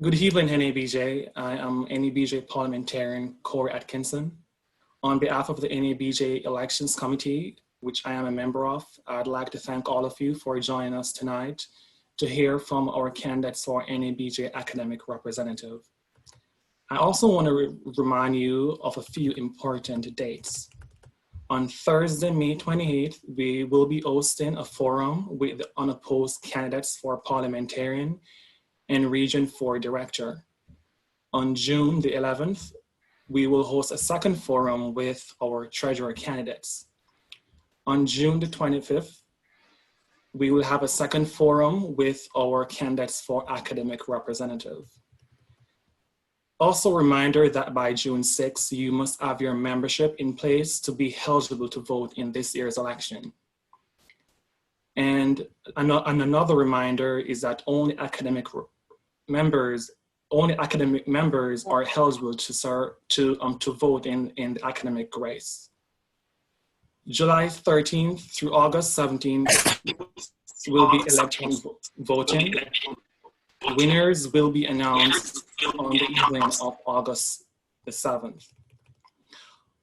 Good evening, NABJ. I am NABJ parliamentarian Corey Atkinson. On behalf of the NABJ Elections Committee, which I am a member of, I'd like to thank all of you for joining us tonight to hear from our candidates for NABJ academic representative. I also want to remind you of a few important dates. On Thursday, May 28th, we will be hosting a forum with the unopposed candidates for parliamentarian and Region 4 Director. On June the 11th, we will host a second forum with our treasurer candidates. On June the 25th, we will have a second forum with our candidates for academic representative. Also a reminder that by June 6th, you must have your membership in place to be eligible to vote in this year's election. And another reminder is that only academic members are eligible to vote in the academic race. July 13th through August 17th will be election voting. Winners will be announced on the evening of August the 7th.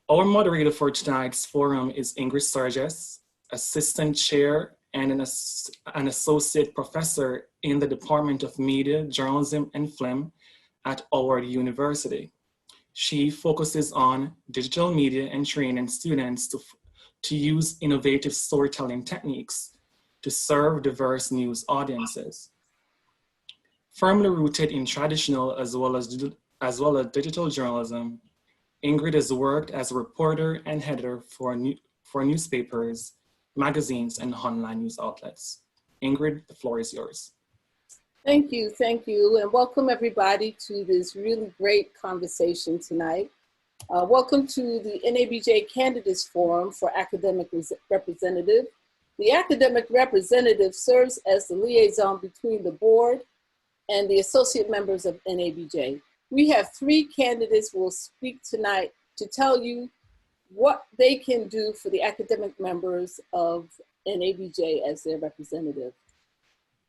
Our moderator for tonight's forum is Ingrid Sturgis, Assistant Chair and an Associate Professor in the Department of Media, Journalism, and Film at Howard University. She focuses on digital media and training students to use innovative storytelling techniques to serve diverse news audiences. Firmly rooted in traditional as well as digital journalism, Ingrid has worked as a reporter and editor for newspapers, magazines, and online news outlets. Ingrid, the floor is yours. Thank you, and welcome everybody to this really great conversation tonight. Welcome to the NABJ Candidates Forum for Academic Representative. The academic representative serves as the liaison between the board and the associate members of NABJ. We have 3 candidates who will speak tonight to tell you what they can do for the academic members of NABJ as their representative.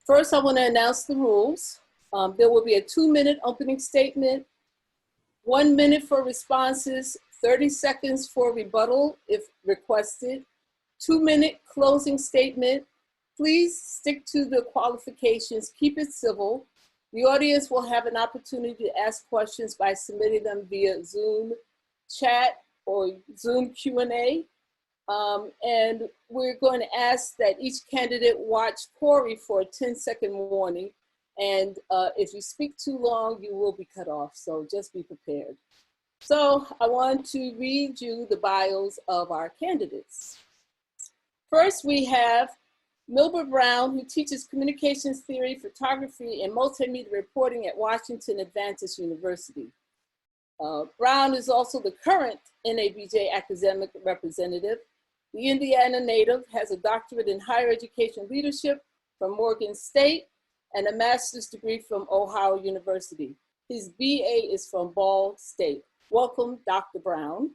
First, I want to announce the rules. There will be a 2-minute opening statement, 1 minute for responses, 30 seconds for rebuttal if requested, 2-minute closing statement. Please stick to the qualifications, keep it civil. The audience will have an opportunity to ask questions by submitting them via Zoom chat or Zoom Q&A. And we're going to ask that each candidate watch Corey for a 10-second warning. And if you speak too long, you will be cut off. So just be prepared. So I want to read you the bios of our candidates. First, we have Melba Brown, who teaches communications theory, photography, and multimedia reporting at Washington Adventist University. Brown is also the current NABJ academic representative. The Indiana native has a doctorate in higher education leadership from Morgan State and a master's degree from Ohio University. His BA is from Ball State. Welcome, Dr. Brown.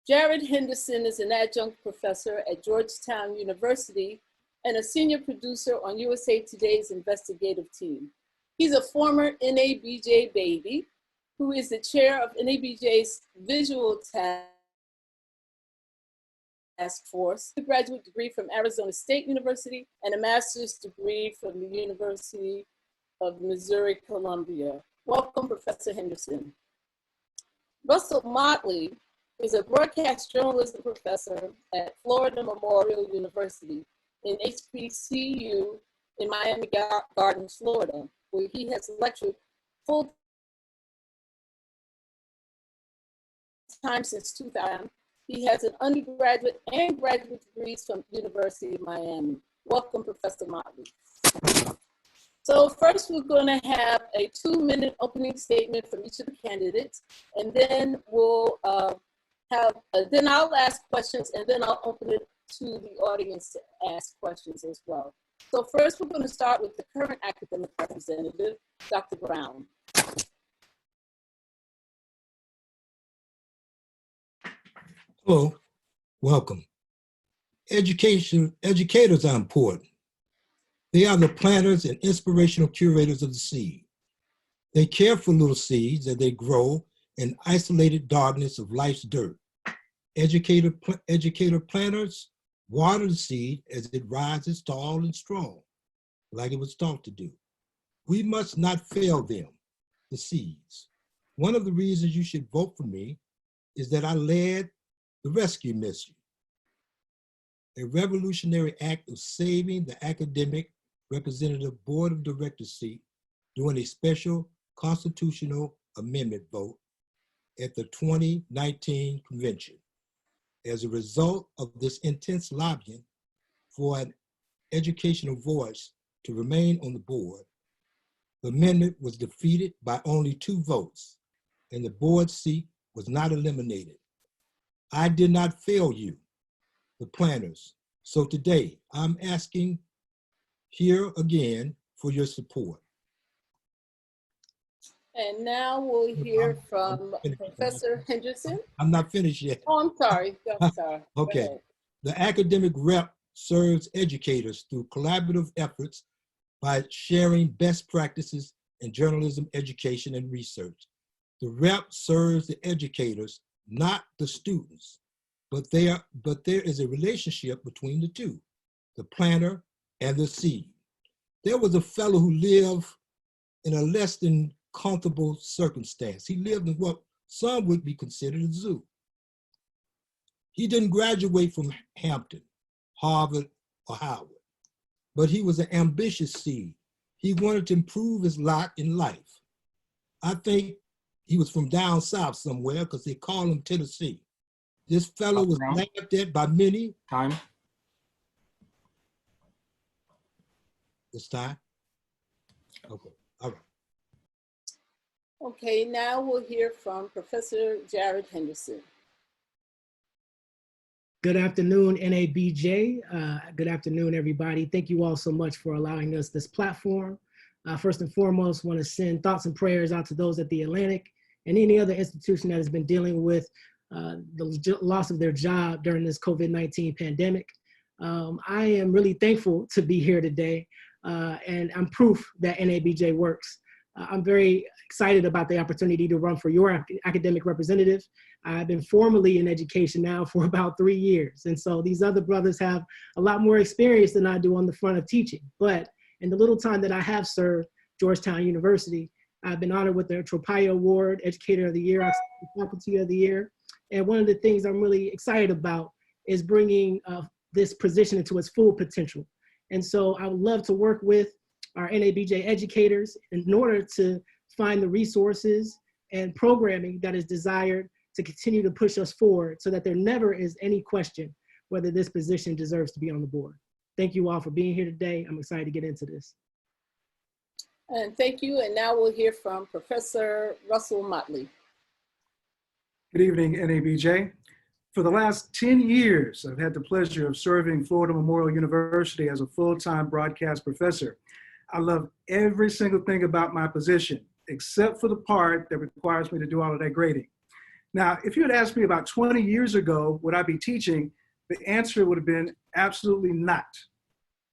Jared Henderson is an adjunct professor at Georgetown University and a senior producer on USA Today's investigative team. He's a former NABJ baby who is the chair of NABJ's Visual Task Force, a graduate degree from Arizona State University and a master's degree from the University of Missouri, Columbia. Welcome, Professor Henderson. Russell Motley is a broadcast journalism professor at Florida Memorial University in HBCU in Miami Gardens, Florida, where he has lectured full time since 2000. He has an undergraduate and graduate degrees from University of Miami. Welcome, Professor Motley. So first we're going to have a 2-minute opening statement from each of the candidates, and then we'll then I'll ask questions, and then I'll open it to the audience to ask questions as well. So first, we're going to start with the current academic representative, Dr. Brown. Hello, welcome. Educators are important. They are the planters and inspirational curators of the seed. They care for little seeds as they grow in isolated darkness of life's dirt. Educator planters water the seed as it rises tall and strong, like it was taught to do. We must not fail them, the seeds. One of the reasons you should vote for me is that I led the rescue mission, a revolutionary act of saving the academic representative board of directors seat during a special constitutional amendment vote at the 2019 convention. As a result of this intense lobbying for an educational voice to remain on the board, the amendment was defeated by only 2 votes, and the board seat was not eliminated. I did not fail you, the planners. So today, I'm asking here again for your support. And now we'll hear from Professor Henderson. I'm not finished yet. Oh, I'm sorry. I'm sorry. Okay. The academic rep serves educators through collaborative efforts by sharing best practices in journalism, education, and research. The rep serves the educators, not the students, but there is a relationship between the two, the planner and the seed. There was a fellow who lived in a less than comfortable circumstance. He lived in what some would be considered a zoo. He didn't graduate from Hampton, Harvard, or Howard, but he was an ambitious seed. He wanted to improve his lot in life. I think he was from down south somewhere because they call him Tennessee. This fellow was laughed at by many. Time. This time? Okay, all right. Okay, now we'll hear from Professor Jared Henderson. Good afternoon, NABJ. Good afternoon, everybody. Thank you all so much for allowing us this platform. First and foremost, want to send thoughts and prayers out to those at the Atlantic and any other institution that has been dealing with the loss of their job during this COVID-19 pandemic. I am really thankful to be here today, and I'm proof that NABJ works. I'm very excited about the opportunity to run for your academic representative. I've been formally in education now for about 3 years. And so these other brothers have a lot more experience than I do on the front of teaching. But in the little time that I have served Georgetown University, I've been honored with the Tropaio Award, Educator of the Year, Faculty of the Year. And one of the things I'm really excited about is bringing this position into its full potential. And so I would love to work with our NABJ educators in order to find the resources and programming that is desired to continue to push us forward so that there never is any question whether this position deserves to be on the board. Thank you all for being here today. I'm excited to get into this. And thank you. And now we'll hear from Professor Russell Motley. Good evening, NABJ. For the last 10 years, I've had the pleasure of serving Florida Memorial University as a full-time broadcast professor. I love every single thing about my position, except for the part that requires me to do all of that grading. Now, if you had asked me about 20 years ago, would I be teaching? The answer would have been absolutely not.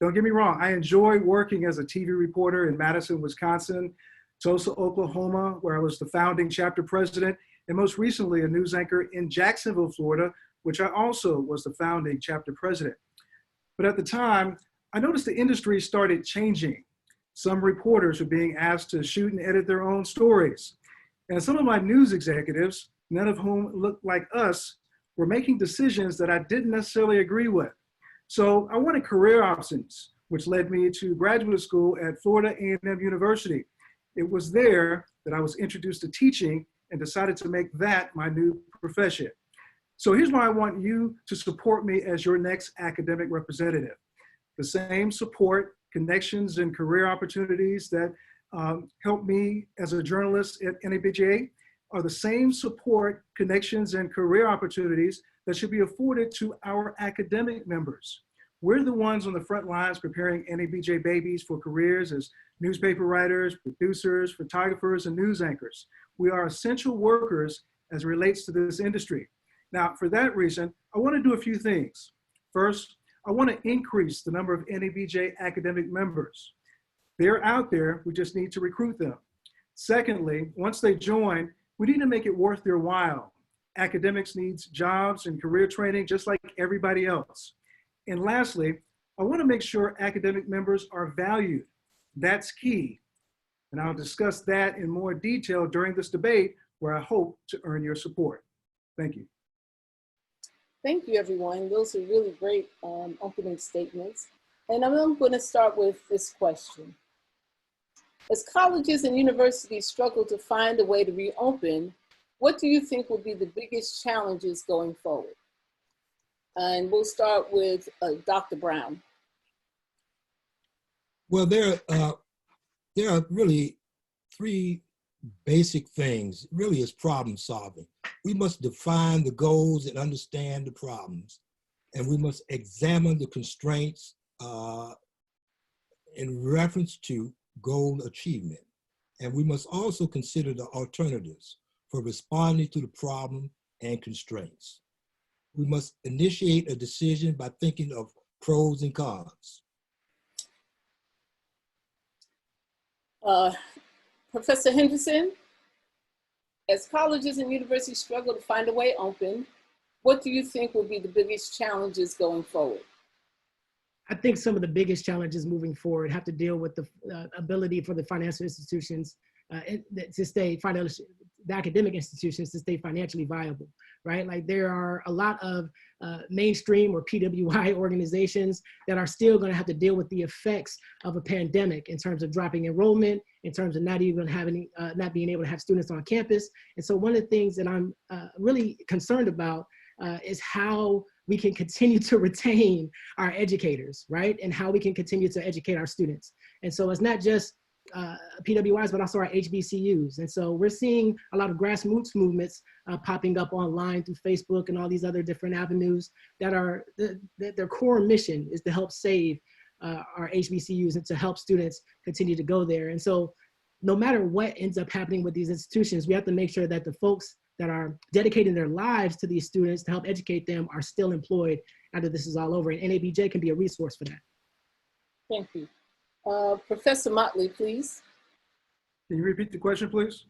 Don't get me wrong, I enjoy working as a TV reporter in Madison, Wisconsin, Tulsa, Oklahoma, where I was the founding chapter president, and most recently a news anchor in Jacksonville, Florida, which I also was the founding chapter president. But at the time, I noticed the industry started changing. Some reporters were being asked to shoot and edit their own stories. And some of my news executives, none of whom looked like us, were making decisions that I didn't necessarily agree with. So I wanted career options, which led me to graduate school at Florida A&M University. It was there that I was introduced to teaching and decided to make that my new profession. So here's why I want you to support me as your next academic representative. The same support, connections, and career opportunities that helped me as a journalist at NABJ are the same support, connections, and career opportunities that should be afforded to our academic members. We're the ones on the front lines preparing NABJ babies for careers as newspaper writers, producers, photographers, and news anchors. We are essential workers as it relates to this industry. Now, for that reason, I want to do a few things. First, I want to increase the number of NABJ academic members. They're out there, we just need to recruit them. Secondly, once they join, we need to make it worth their while. Academics needs jobs and career training just like everybody else. And lastly, I want to make sure academic members are valued. That's key. And I'll discuss that in more detail during this debate, where I hope to earn your support. Thank you. Thank you, everyone. Those are really great opening statements. And I'm going to start with this question. As colleges and universities struggle to find a way to reopen, what do you think will be the biggest challenges going forward? And we'll start with Dr. Brown. Well, there are really three basic things. Really, is problem solving. We must define the goals and understand the problems, and we must examine the constraints in reference to goal achievement. And we must also consider the alternatives for responding to the problem and constraints. We must initiate a decision by thinking of pros and cons. Professor Henderson, as colleges and universities struggle to find a way open, what do you think will be the biggest challenges going forward? I think some of the biggest challenges moving forward have to deal with the ability for the financial institutions to stay the academic institutions to stay financially viable, right? Like there are a lot of mainstream or PWI organizations that are still going to have to deal with the effects of a pandemic in terms of dropping enrollment, in terms of not even having, not being able to have students on campus. And so one of the things that I'm really concerned about is how we can continue to retain our educators, right? And how we can continue to educate our students. And so it's not just PWIs, but also our HBCUs. And so we're seeing a lot of grassroots movements popping up online through Facebook and all these other different avenues that are, their core mission is to help save our HBCUs and to help students continue to go there. And so no matter what ends up happening with these institutions, we have to make sure that the folks that are dedicating their lives to these students to help educate them are still employed after this is all over. And NABJ can be a resource for that. Thank you. Professor Motley, please. Can you repeat the question, please?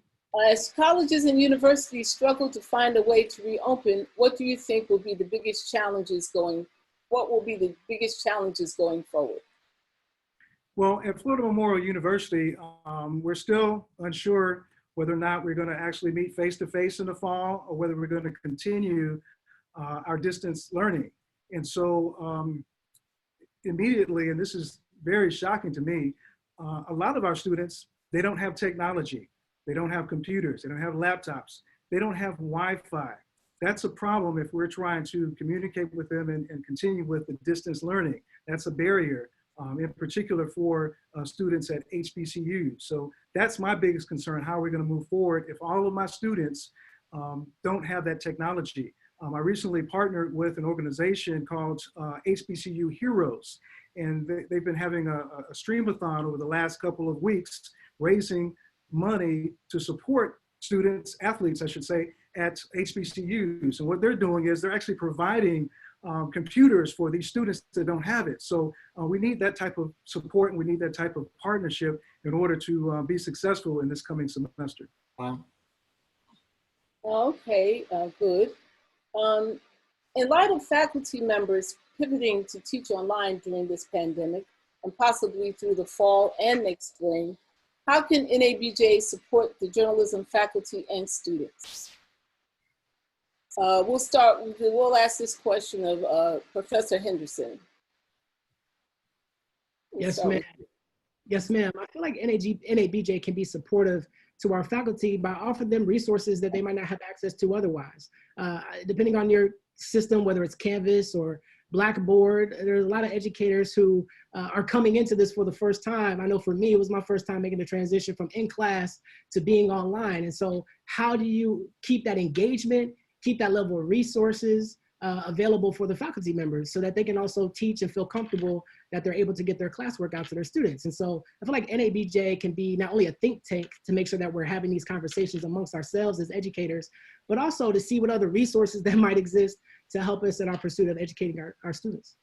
As colleges and universities struggle to find a way to reopen, what do you think will be the biggest challenges going forward? Well, at Florida Memorial University, we're still unsure whether or not we're going to actually meet face-to-face in the fall or whether we're going to continue our distance learning. And so immediately, and this is very shocking to me, a lot of our students, they don't have technology. They don't have computers. They don't have laptops. They don't have Wi-Fi. That's a problem if we're trying to communicate with them and continue with the distance learning. That's a barrier, in particular for students at HBCUs. So that's my biggest concern, how we're going to move forward if all of my students don't have that technology. I recently partnered with an organization called HBCU Heroes, and they've been having a stream-a-thon over the last couple of weeks, raising money to support students, athletes, I should say, at HBCUs. And what they're doing is they're actually providing computers for these students that don't have it. So we need that type of support, and we need that type of partnership in order to be successful in this coming semester. Wow. Okay, good. In light of faculty members pivoting to teach online during this pandemic and possibly through the fall and next spring, how can NABJ support the journalism faculty and students? We'll ask this question of Professor Henderson. Yes, ma'am. Yes, ma'am. I feel like NABJ can be supportive to our faculty by offering them resources that they might not have access to otherwise. Depending on your system, whether it's Canvas or Blackboard, there's a lot of educators who are coming into this for the first time. I know for me, it was my first time making the transition from in class to being online. And so how do you keep that engagement, keep that level of resources available for the faculty members so that they can also teach and feel comfortable that they're able to get their classwork out to their students? And so I feel like NABJ can be not only a think tank to make sure that we're having these conversations amongst ourselves as educators, but also to see what other resources that might exist to help us in our pursuit of educating our students.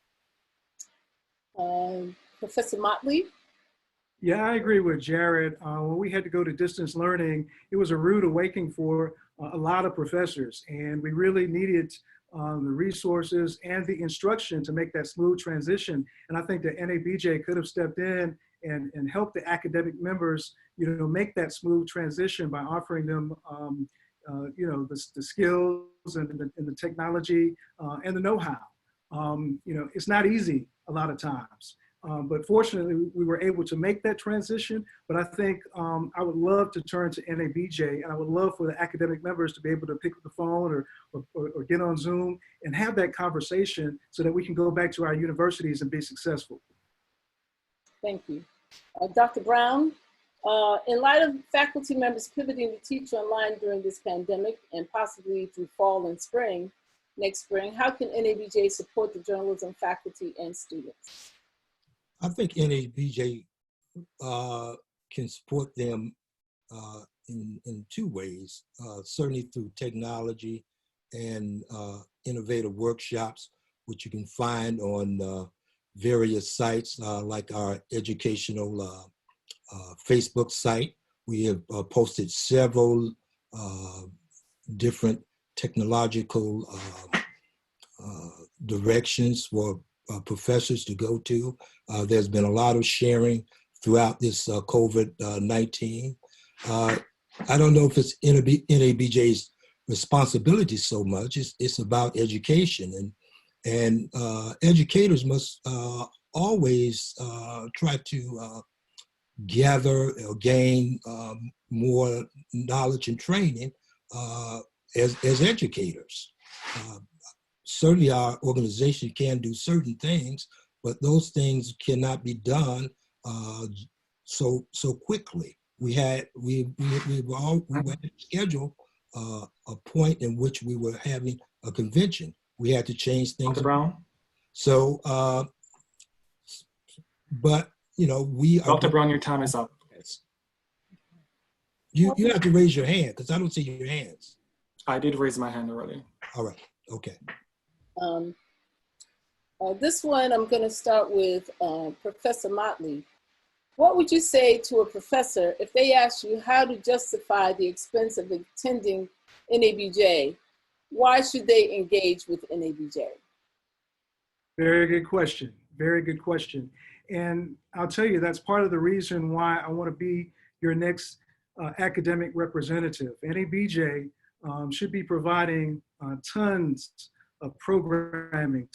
Professor Motley? Yeah, I agree with Jared. When we had to go to distance learning, it was a rude awakening for a lot of professors, and we really needed the resources and the instruction to make that smooth transition. And I think that NABJ could have stepped in and helped the academic members, make that smooth transition by offering them, the skills and the technology and the know-how. It's not easy a lot of times. But fortunately, we were able to make that transition. But I think I would love to turn to NABJ, and I would love for the academic members to be able to pick up the phone or get on Zoom and have that conversation so that we can go back to our universities and be successful. Thank you. Dr. Brown, in light of faculty members pivoting to teach online during this pandemic and possibly through fall and spring, next spring, how can NABJ support the journalism faculty and students? I think NABJ can support them in two ways, certainly through technology and innovative workshops, which you can find on various sites like our educational Facebook site. We have posted several different technological directions for professors to go to. There's been a lot of sharing throughout this COVID-19. I don't know if it's NABJ's responsibility so much. It's about education, and educators must always try to gather or gain more knowledge and training as educators. Certainly our organization can do certain things, but those things cannot be done so quickly. We had to schedule a point in which we were having a convention. We had to change things. Dr. Brown? So, but we are— Dr. Brown, your time is up. You have to raise your hand because I don't see your hands. I did raise my hand already. All right, okay. This one, I'm going to start with Professor Motley. What would you say to a professor if they asked you how to justify the expense of attending NABJ? Why should they engage with NABJ? Very good question. Very good question. And I'll tell you, that's part of the reason why I want to be your next academic representative. NABJ should be providing tons of programming,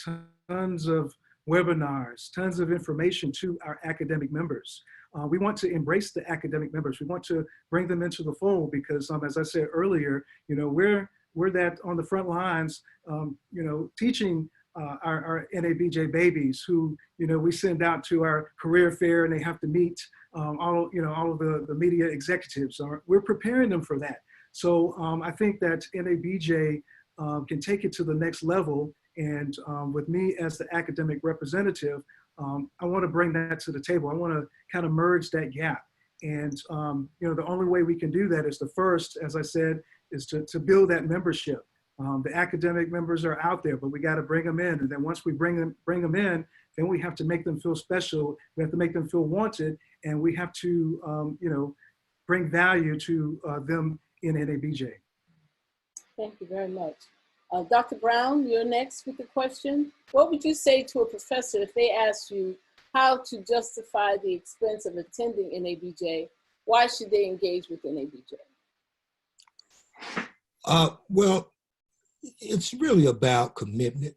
tons of webinars, tons of information to our academic members. We want to embrace the academic members. We want to bring them into the fold because, as I said earlier, we're that on the front lines, teaching our NABJ babies who, we send out to our career fair and they have to meet all of the media executives. We're preparing them for that. So I think that NABJ can take it to the next level. And with me as the academic representative, I want to bring that to the table. I want to kind of merge that gap. And the only way we can do that is the first, as I said, is to build that membership. The academic members are out there, but we got to bring them in. And then once we bring them in, then we have to make them feel special. We have to make them feel wanted, and we have to, bring value to them in NABJ. Thank you very much. Dr. Brown, you're next with the question. What would you say to a professor if they asked you how to justify the expense of attending NABJ? Why should they engage with NABJ? Well, it's really about commitment.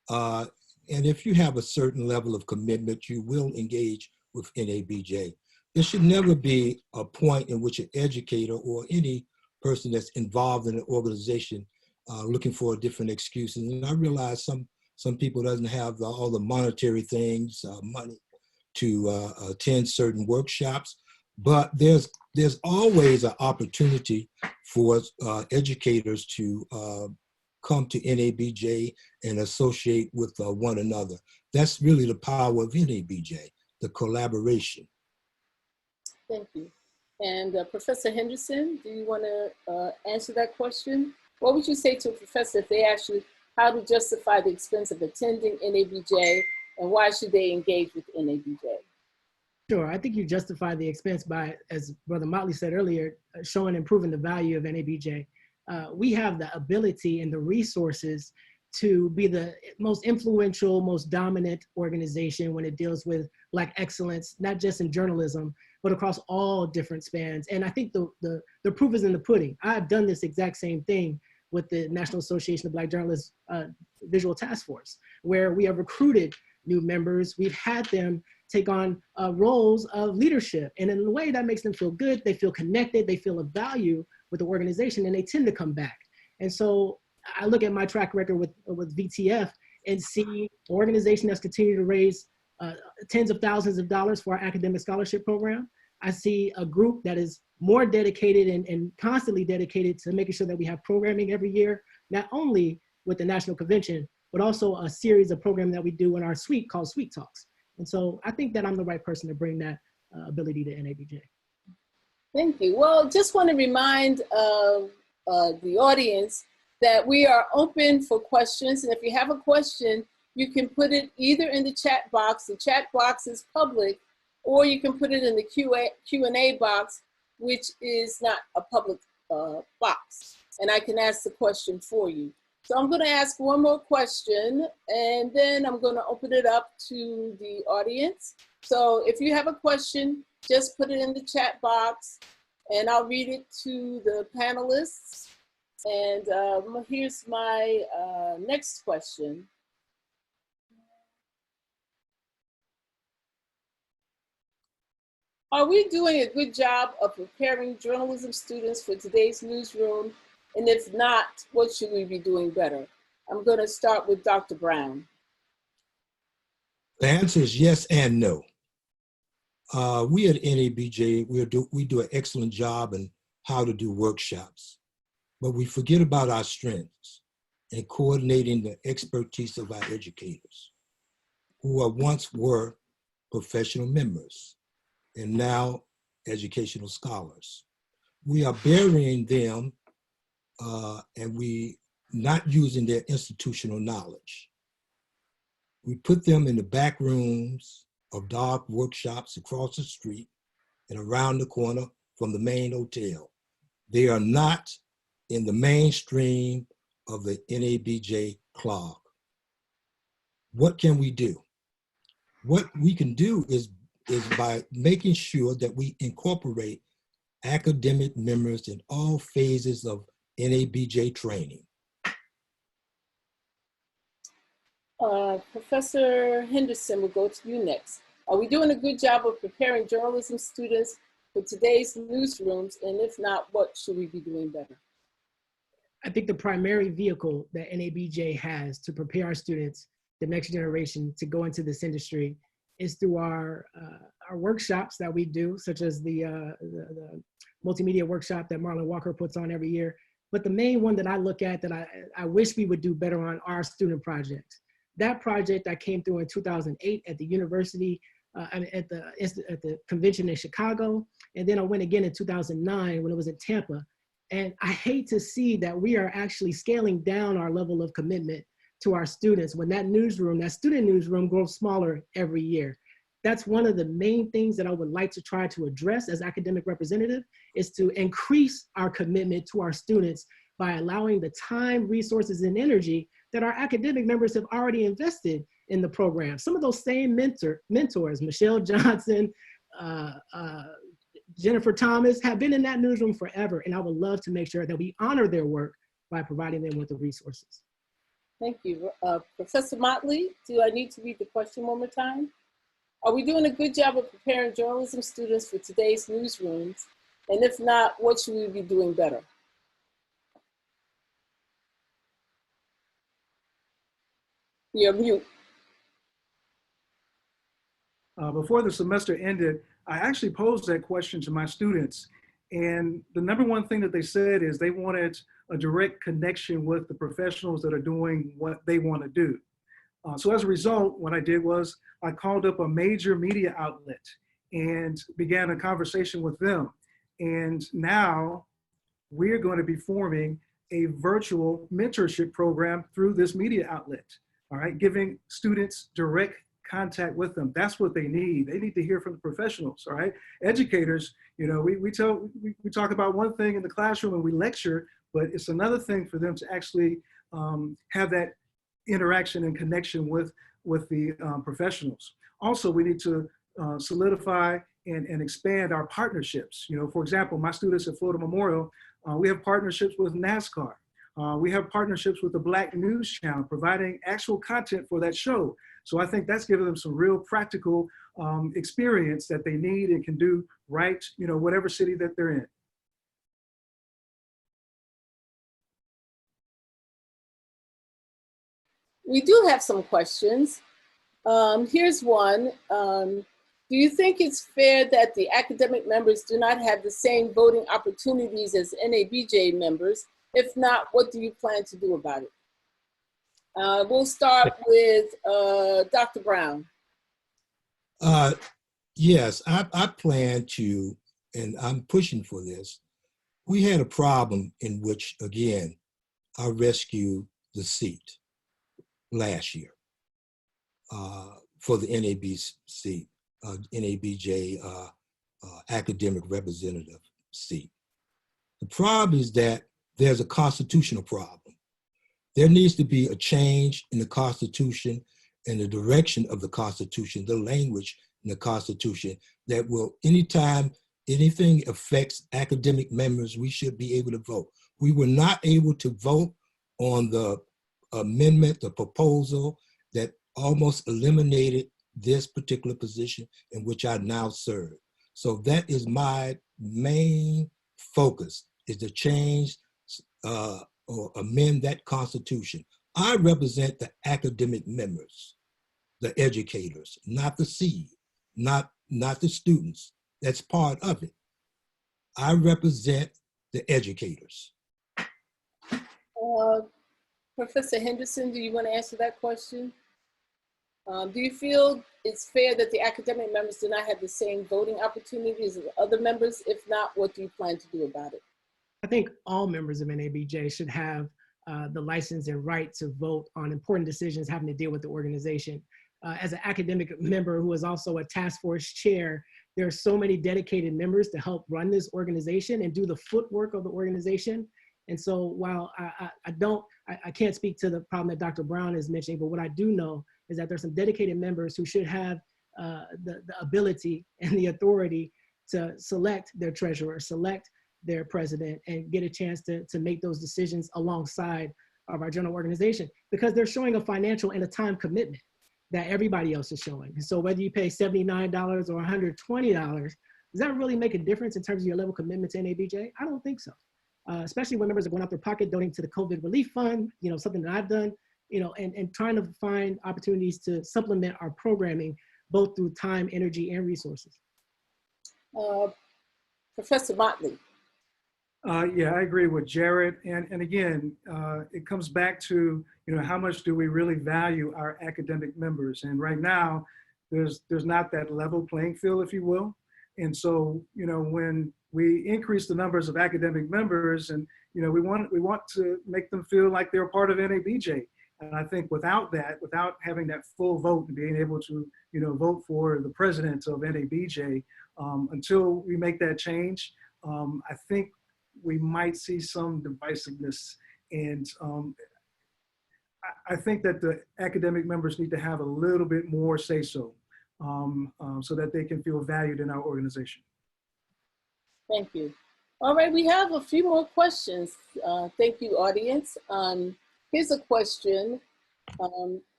And if you have a certain level of commitment, you will engage with NABJ. There should never be a point in which an educator or any person that's involved in an organization looking for different excuses. And I realize some people doesn't have all the monetary things, money to attend certain workshops, but there's always an opportunity for educators to come to NABJ and associate with one another. That's really the power of NABJ, the collaboration. Thank you. And Professor Henderson, do you want to answer that question? What would you say to a professor if they asked you how to justify the expense of attending NABJ and why should they engage with NABJ? Sure, I think you justify the expense by, as Brother Motley said earlier, showing and proving the value of NABJ. We have the ability and the resources to be the most influential, most dominant organization when it deals with Black excellence, not just in journalism, but across all different spans. And I think the proof is in the pudding. I've done this exact same thing with the National Association of Black Journalists Visual Task Force, where we have recruited new members. We've had them take on roles of leadership. And in a way that makes them feel good, they feel connected, they feel of value with the organization, and they tend to come back. And so I look at my track record with VTF and see an organization that's continued to raise tens of thousands of dollars for our academic scholarship program. I see a group that is more dedicated and constantly dedicated to making sure that we have programming every year, not only with the National Convention, but also a series of programming that we do in our suite called Suite Talks. And so I think that I'm the right person to bring that ability to NABJ. Thank you. Well, just want to remind the audience that we are open for questions. And if you have a question, you can put it either in the chat box. The chat box is public, or you can put it in the Q&A box, which is not a public box. And I can ask the question for you. So I'm going to ask one more question, and then I'm going to open it up to the audience. So if you have a question, just put it in the chat box, and I'll read it to the panelists. And here's my next question. Are we doing a good job of preparing journalism students for today's newsroom? And if not, what should we be doing better? I'm going to start with Dr. Brown. The answer is yes and no. We at NABJ, we do an excellent job in how to do workshops, but we forget about our strengths and coordinating the expertise of our educators, who once were professional members and now educational scholars. We are burying them and we not using their institutional knowledge. We put them in the back rooms of dark workshops across the street and around the corner from the main hotel. They are not in the mainstream of the NABJ clog. What can we do? What we can do is by making sure that we incorporate academic members in all phases of NABJ training. Professor Henderson, will go to you next. Are we doing a good job of preparing journalism students for today's newsrooms? And if not, what should we be doing better? I think the primary vehicle that NABJ has to prepare our students, the next generation, to go into this industry is through our workshops that we do, such as the multimedia workshop that Marlon Walker puts on every year. But the main one that I look at that I wish we would do better on are student projects. That project I came through in 2008 at the university, at the convention in Chicago. And then I went again in 2009 when it was in Tampa. And I hate to see that we are actually scaling down our level of commitment to our students when that newsroom, that student newsroom, grows smaller every year. That's one of the main things that I would like to try to address as academic representative, is to increase our commitment to our students by allowing the time, resources, and energy that our academic members have already invested in the program. Some of those same mentors, Michelle Johnson, Jennifer Thomas, have been in that newsroom forever, and I would love to make sure that we honor their work by providing them with the resources. Thank you. Professor Motley, do I need to read the question one more time? Are we doing a good job of preparing journalism students for today's newsrooms? And if not, what should we be doing better? You're mute. Before the semester ended, I actually posed that question to my students. And the number one thing that they said is they wanted a direct connection with the professionals that are doing what they want to do. So as a result, what I did was I called up a major media outlet and began a conversation with them. And now we're going to be forming a virtual mentorship program through this media outlet, all right, giving students direct contact with them. That's what they need. They need to hear from the professionals, all right? Educators, you know, we talk about one thing in the classroom and we lecture, but it's another thing for them to actually have that interaction and connection with the professionals. Also, we need to solidify and expand our partnerships. You know, for example, my students at Florida Memorial, we have partnerships with NASCAR. We have partnerships with the Black News Channel, providing actual content for that show. So I think that's given them some real practical experience that they need and can do right, you know, whatever city that they're in. We do have some questions. Here's one. Do you think it's fair that the academic members do not have the same voting opportunities as NABJ members? If not, what do you plan to do about it? We'll start with Dr. Brown. Yes, I plan to, and I'm pushing for this. We had a problem in which, again, I rescued the seat last year for the NABJ academic representative seat. The problem is that there's a constitutional problem. There needs to be a change in the Constitution and the direction of the Constitution, the language in the Constitution that will, anytime anything affects academic members, we should be able to vote. We were not able to vote on the amendment, the proposal that almost eliminated this particular position in which I now serve. So that is my main focus, is to change or amend that Constitution. I represent the academic members, the educators, not the seed, not the students. That's part of it. I represent the educators. Professor Henderson, do you want to answer that question? Do you feel it's fair that the academic members do not have the same voting opportunities as other members? If not, what do you plan to do about it? I think all members of NABJ should have the license and right to vote on important decisions having to deal with the organization. As an academic member who is also a task force chair, there are so many dedicated members to help run this organization and do the footwork of the organization. And so while I can't speak to the problem that Dr. Brown is mentioning, but what I do know is that there's some dedicated members who should have the ability and the authority to select their treasurer, select their president, and get a chance to make those decisions alongside of our general organization, because they're showing a financial and a time commitment that everybody else is showing. And so whether you pay $79 or $120, does that really make a difference in terms of your level of commitment to NABJ? I don't think so. Especially when members are going out their pocket, donating to the COVID relief fund, you know, something that I've done, you know, and trying to find opportunities to supplement our programming, both through time, energy, and resources. Professor Motley. Yeah, I agree with Jared. And again, it comes back to, you know, how much do we really value our academic members? And right now, there's not that level playing field, if you will. And so, you know, when we increase the numbers of academic members, and, you know, we want to make them feel like they're part of NABJ. And I think without that, without having that full vote and being able to, you know, vote for the president of NABJ, until we make that change, I think we might see some divisiveness. And I think that the academic members need to have a little bit more say-so, so that they can feel valued in our organization. Thank you. All right, we have a few more questions. Thank you, audience. Here's a question.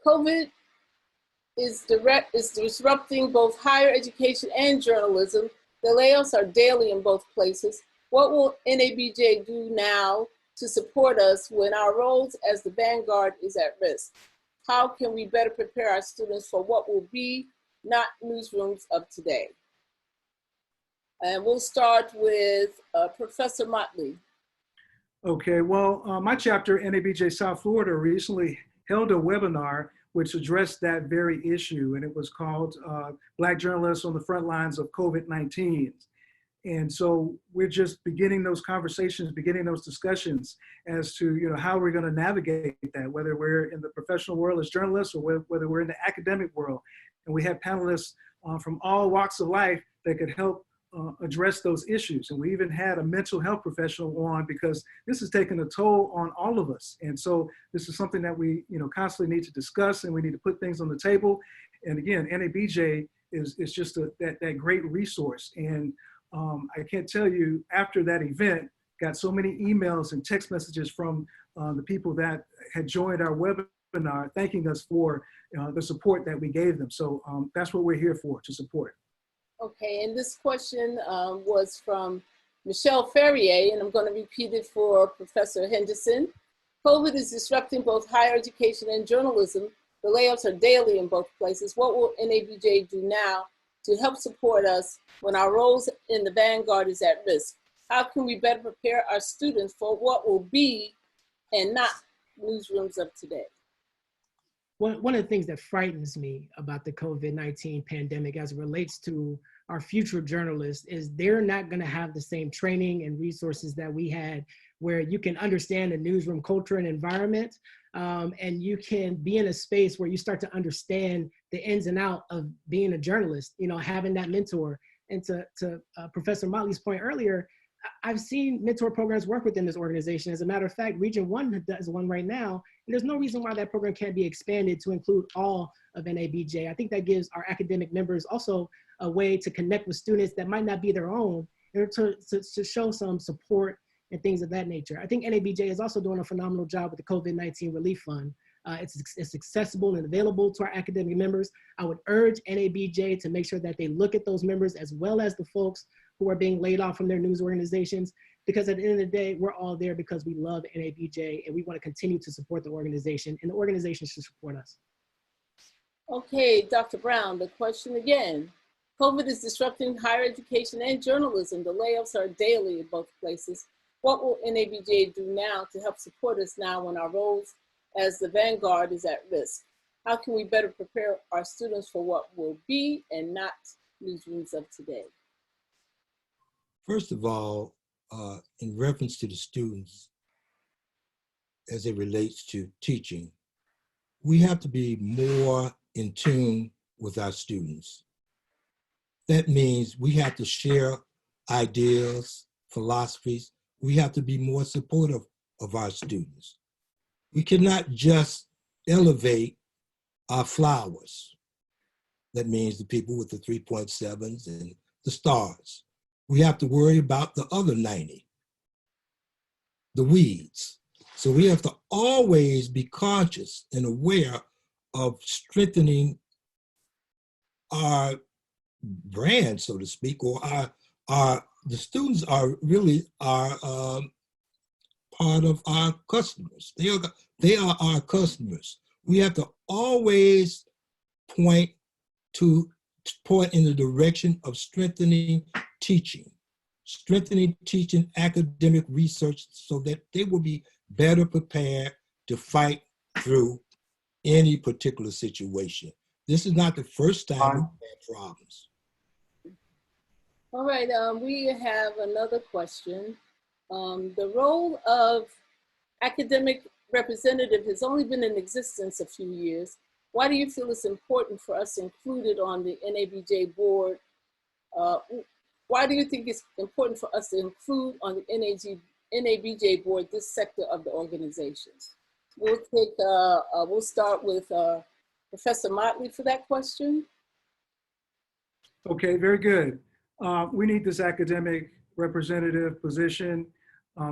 COVID is disrupting both higher education and journalism. The layoffs are daily in both places. What will NABJ do now to support us when our roles as the vanguard is at risk? How can we better prepare our students for what will be not newsrooms of today? And we'll start with Professor Motley. Okay, well, my chapter, NABJ South Florida, recently held a webinar which addressed that very issue, and it was called Black Journalists on the Front Lines of COVID-19. And so we're just beginning those conversations, beginning those discussions as to, you know, how we're going to navigate that, whether we're in the professional world as journalists or whether we're in the academic world. And we had panelists from all walks of life that could help address those issues. And we even had a mental health professional on, because this is taking a toll on all of us. And so this is something that we constantly need to discuss, and we need to put things on the table. And again, NABJ is just that great resource. And I can't tell you, after that event, got so many emails and text messages from the people that had joined our webinar, thanking us for the support that we gave them. So that's what we're here for, to support. Okay, and this question was from Michelle Ferrier, and I'm going to repeat it for Professor Henderson. COVID is disrupting both higher education and journalism. The layoffs are daily in both places. What will NABJ do now to help support us when our roles in the vanguard is at risk? How can we better prepare our students for what will be and not newsrooms of today? One of the things that frightens me about the COVID-19 pandemic as it relates to our future journalists is they're not going to have the same training and resources that we had, where you can understand the newsroom culture and environment, and you can be in a space where you start to understand the ins and outs of being a journalist, having that mentor. And to Professor Motley's point earlier, I've seen mentor programs work within this organization. As a matter of fact, Region 1 does one right now, and there's no reason why that program can't be expanded to include all of NABJ. I think that gives our academic members also a way to connect with students that might not be their own, and to show some support and things of that nature. I think NABJ is also doing a phenomenal job with the COVID-19 Relief Fund. It's accessible and available to our academic members. I would urge NABJ to make sure that they look at those members as well as the folks who are being laid off from their news organizations, because at the end of the day, we're all there because we love NABJ and we want to continue to support the organization, and the organization should support us. Okay, Dr. Brown, the question again. COVID is disrupting higher education and journalism. The layoffs are daily in both places. What will NABJ do now to help support us now when our roles as the vanguard is at risk? How can we better prepare our students for what will be and not newsrooms of today? First of all, in reference to the students as it relates to teaching, we have to be more in tune with our students. That means we have to share ideas, philosophies. We have to be more supportive of our students. We cannot just elevate our flowers. That means the people with the 3.7s and the stars. We have to worry about the other 90, the weeds. So we have to always be conscious and aware of strengthening our brand, so to speak, or the students are really our part of our customers. They are our customers. We have to always point in the direction of strengthening teaching academic research, so that they will be better prepared to fight through any particular situation. This is not the first time we've had problems. All right, we have another question. The role of academic representative has only been in existence a few years. Why do you feel it's important for us to include it on the NABJ board? Why do you think it's important for us to include on the NABJ board this sector of the organization? We'll start with Professor Motley for that question. Okay, very good. We need this academic representative position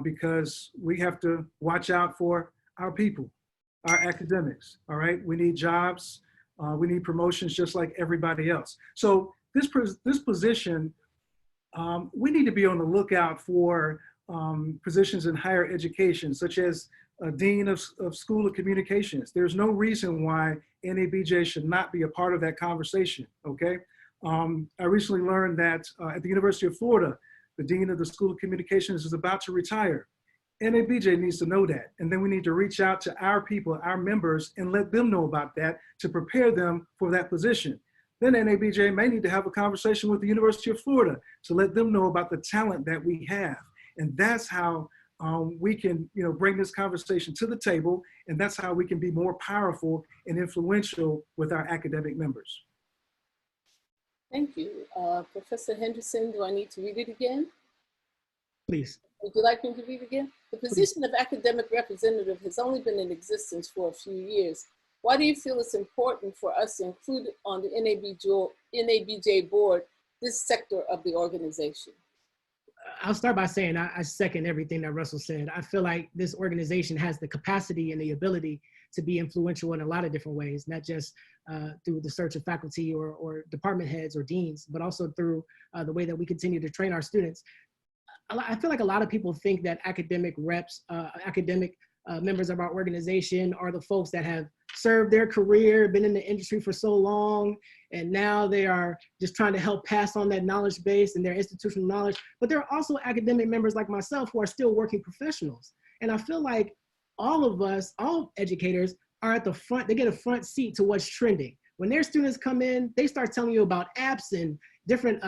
because we have to watch out for our people, our academics, all right? We need jobs, we need promotions just like everybody else. So this position, we need to be on the lookout for positions in higher education, such as a Dean of School of Communications. There's no reason why NABJ should not be a part of that conversation, okay? I recently learned that at the University of Florida, the Dean of the School of Communications is about to retire. NABJ needs to know that. And then we need to reach out to our people, our members, and let them know about that to prepare them for that position. Then NABJ may need to have a conversation with the University of Florida to let them know about the talent that we have. And that's how we can bring this conversation to the table, and that's how we can be more powerful and influential with our academic members. Thank you. Professor Henderson, do I need to read it again? Please. Would you like me to read it again? The position of academic representative has only been in existence for a few years. Why do you feel it's important for us to include on the NABJ board this sector of the organization? I'll start by saying I second everything that Russell said. I feel like this organization has the capacity and the ability to be influential in a lot of different ways, not just through the search of faculty or department heads or deans, but also through the way that we continue to train our students. I feel like a lot of people think that academic reps, members of our organization are the folks that have served their career, been in the industry for so long, and now they are just trying to help pass on that knowledge base and their institutional knowledge. But there are also academic members like myself who are still working professionals. And I feel like all of us, all educators, are at the front, they get a front seat to what's trending. When their students come in, they start telling you about apps and different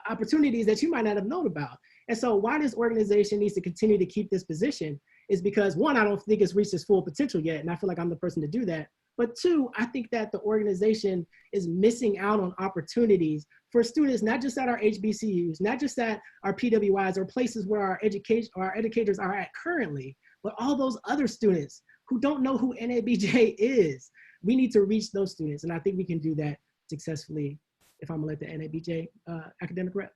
opportunities that you might not have known about. And so why this organization needs to continue to keep this position is because, one, I don't think it's reached its full potential yet, and I feel like I'm the person to do that. But two, I think that the organization is missing out on opportunities for students, not just at our HBCUs, not just at our PWIs or places where our educators are at currently, but all those other students who don't know who NABJ is. We need to reach those students, and I think we can do that successfully if I'm gonna let the NABJ academic rep.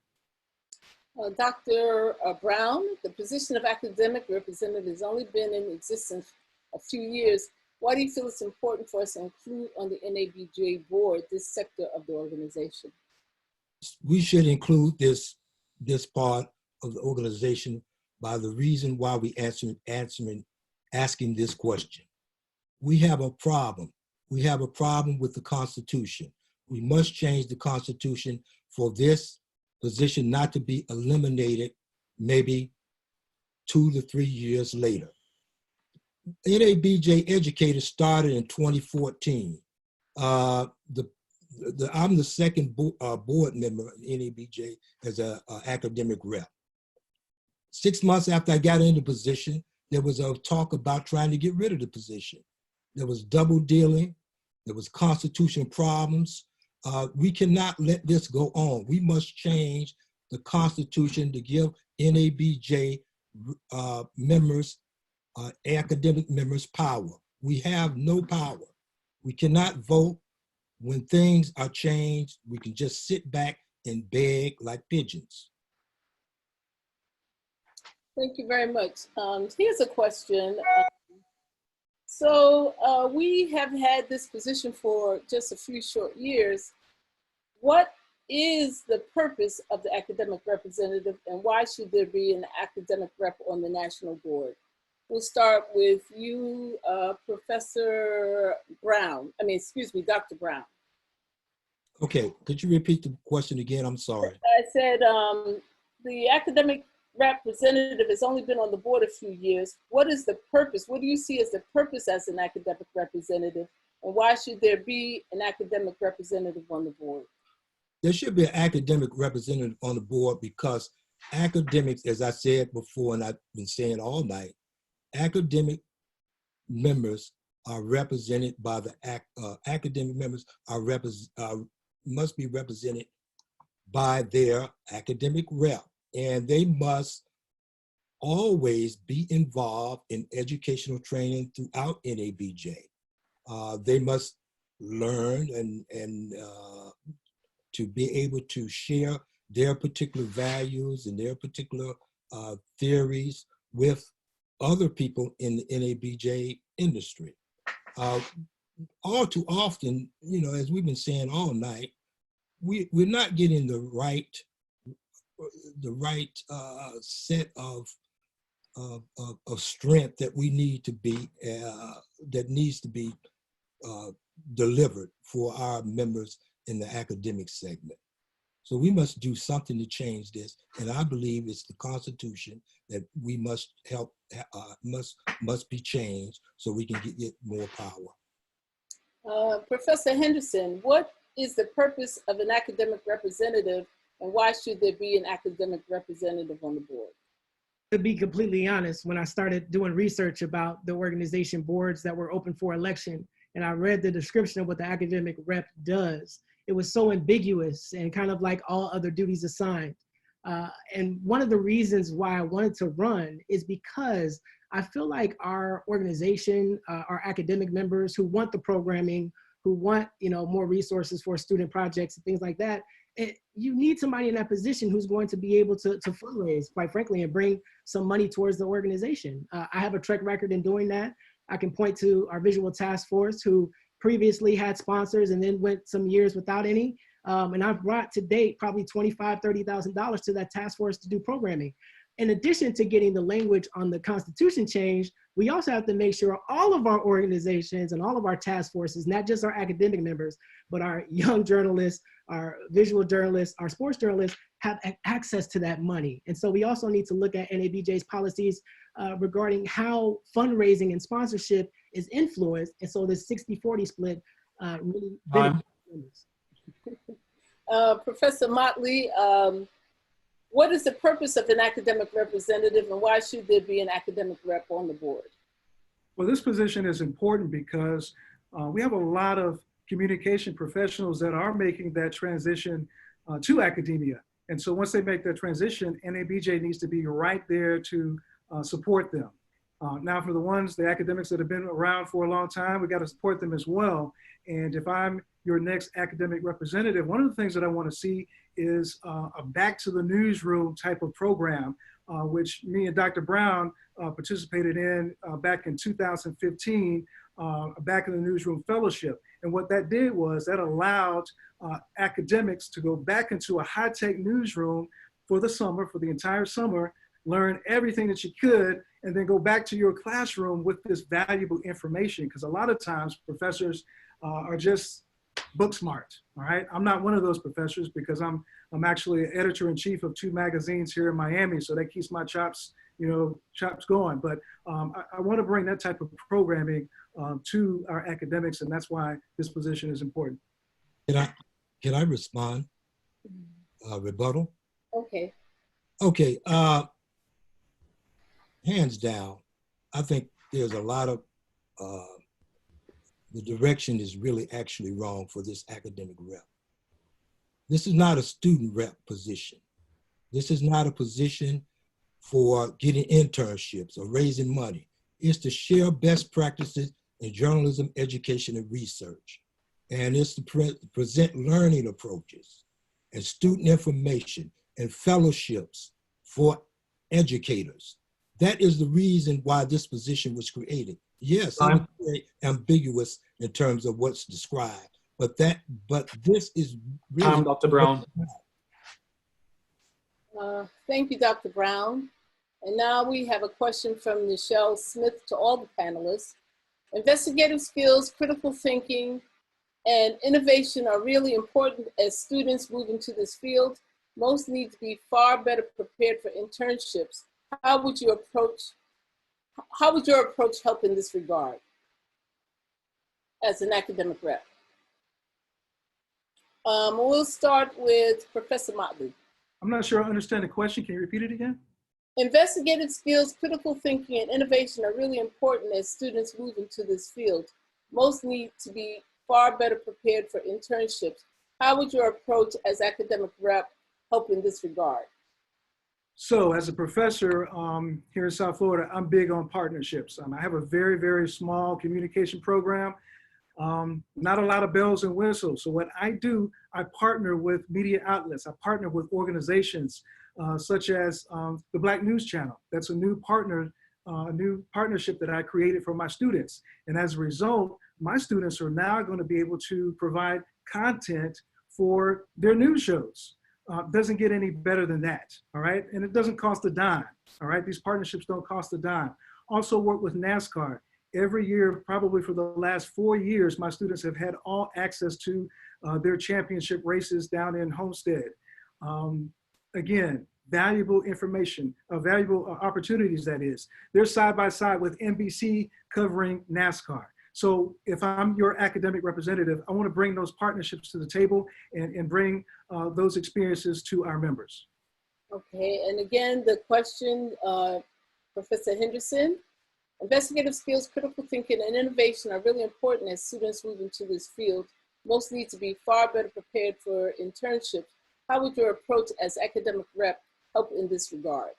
Dr. Brown, the position of academic representative has only been in existence a few years. Why do you feel it's important for us to include on the NABJ board this sector of the organization? We should include this part of the organization by the reason why we asking this question. We have a problem. We have a problem with the Constitution. We must change the Constitution for this position not to be eliminated maybe 2 to 3 years later. NABJ educators started in 2014. I'm the second board member in NABJ as an academic rep. 6 months after I got into the position, there was a talk about trying to get rid of the position. There was double dealing. There was constitutional problems. We cannot let this go on. We must change the Constitution to give NABJ members, academic members, power. We have no power. We cannot vote. When things are changed, we can just sit back and beg like pigeons. Thank you very much. Here's a question. So we have had this position for just a few short years. What is the purpose of the academic representative, and why should there be an academic rep on the national board? We'll start with you, Professor Brown. Dr. Brown. Okay, could you repeat the question again? I'm sorry. I said the academic representative has only been on the board a few years. What is the purpose? What do you see as the purpose as an academic representative? And why should there be an academic representative on the board? There should be an academic representative on the board because academics, as I said before, and I've been saying all night, academic members are represented by the academic members must be represented by their academic rep, and they must always be involved in educational training throughout NABJ. They must learn and to be able to share their particular values and their particular theories with other people in the NABJ industry. All too often, as we've been saying all night, we're not getting the right set of strength that we need to be, that needs to be delivered for our members in the academic segment. So we must do something to change this, and I believe it's the Constitution that we must help, must be changed so we can get more power. Professor Henderson, what is the purpose of an academic representative, and why should there be an academic representative on the board? To be completely honest, when I started doing research about the organization boards that were open for election, and I read the description of what the academic rep does, it was so ambiguous and kind of like all other duties assigned. And one of the reasons why I wanted to run is because I feel like our organization, our academic members who want the programming, who want, you know, more resources for student projects and things like that, you need somebody in that position who's going to be able to fundraise, quite frankly, and bring some money towards the organization. I have a track record in doing that. I can point to our visual task force, who previously had sponsors and then went some years without any. And I've brought to date probably $25,000, $30,000 to that task force to do programming. In addition to getting the language on the Constitution changed, we also have to make sure all of our organizations and all of our task forces, not just our academic members, but our young journalists, our visual journalists, our sports journalists, have access to that money. And so we also need to look at NABJ's policies regarding how fundraising and sponsorship is influenced. And so this 60-40 split really benefits members. Professor Motley, what is the purpose of an academic representative, and why should there be an academic rep on the board? Well, this position is important because we have a lot of communication professionals that are making that transition to academia. And so once they make that transition, NABJ needs to be right there to support them. Now for the academics that have been around for a long time, we got to support them as well. And if I'm your next academic representative, one of the things that I want to see is a back to the newsroom type of program, which me and Dr. Brown participated in back in 2015, back in the newsroom fellowship. And what that did was that allowed academics to go back into a high-tech newsroom for the summer, for the entire summer, learn everything that you could, and then go back to your classroom with this valuable information. Because a lot of times professors are just book smart, all right? I'm not one of those professors because I'm actually editor-in-chief of 2 magazines here in Miami, so that keeps my chops going. But I want to bring that type of programming to our academics, and that's why this position is important. Can I respond? Rebuttal? Okay. Okay. Hands down, I think there's a lot of the direction is really actually wrong for this academic rep. This is not a student rep position. This is not a position for getting internships or raising money. It's to share best practices in journalism, education, and research. And it's to present learning approaches and student information and fellowships for educators. That is the reason why this position was created. Yes, it was very ambiguous in terms of what's described, but this is really— Dr. Brown. Thank you, Dr. Brown. And now we have a question from Nichelle Smith to all the panelists. Investigative skills, critical thinking, and innovation are really important as students move into this field. Most need to be far better prepared for internships. How would your approach help in this regard as an academic rep? We'll start with Professor Motley. I'm not sure I understand the question. Can you repeat it again? Investigative skills, critical thinking, and innovation are really important as students move into this field. Most need to be far better prepared for internships. How would your approach as academic rep help in this regard? So as a professor here in South Florida, I'm big on partnerships. I have a very, very small communication program, not a lot of bells and whistles. So what I do, I partner with media outlets. I partner with organizations such as the Black News Channel. That's a new partnership that I created for my students. And as a result, my students are now going to be able to provide content for their news shows. Doesn't get any better than that, all right? And it doesn't cost a dime, all right? These partnerships don't cost a dime. Also work with NASCAR. Every year, probably for the last 4 years, my students have had all access to their championship races down in Homestead. Again, valuable information, valuable opportunities, that is. They're side by side with NBC covering NASCAR. So if I'm your academic representative, I want to bring those partnerships to the table and bring those experiences to our members. Okay, and again, the question, Professor Henderson, investigative skills, critical thinking, and innovation are really important as students move into this field. Most need to be far better prepared for internships. How would your approach as academic rep help in this regard?